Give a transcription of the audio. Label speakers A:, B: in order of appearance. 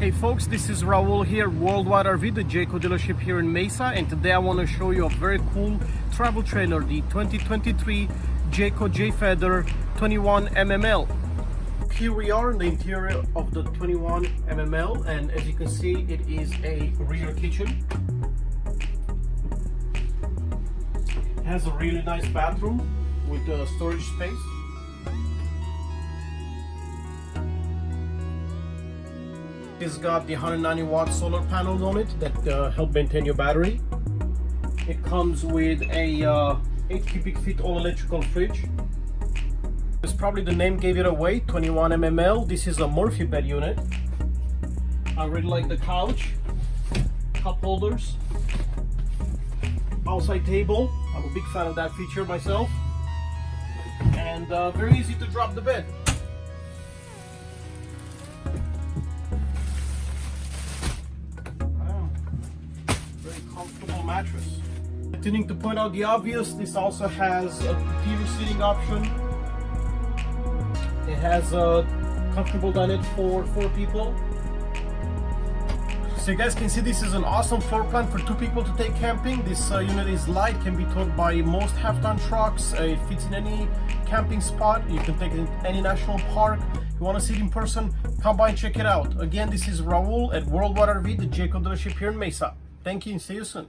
A: Hey folks, this is Raul here, Worldwide RV, the Jayco dealership here in Mesa, and today I want to show you a very cool travel trailer, the 2023 Jayco Jay Feather 21 mml. Here we are in the interior of the 21 mml, and as you can see, it is a rear kitchen. It has a really nice bathroom with a storage space. It's got the 190 watt solar panels on it that help maintain your battery. It comes with a 8 cubic feet all electrical fridge. It's probably the name gave it away, 21 mml. This is a Murphy bed unit. I really like the couch, cup holders, outside table. I'm a big fan of that feature myself. And very easy to drop the bed. Comfortable mattress. Continuing to point out the obvious, this also has a theater seating option. It has a comfortable dinette for 4 people. So you guys can see this is an awesome floor plan for 2 people to take camping. This unit is light, can be towed by most half-ton trucks. It fits in any camping spot. You can take it in any national park. If you want to see it in person, come by and check it out. Again, this is Raul at Worldwide RV, the Jayco dealership here in Mesa. Thank you and see you soon.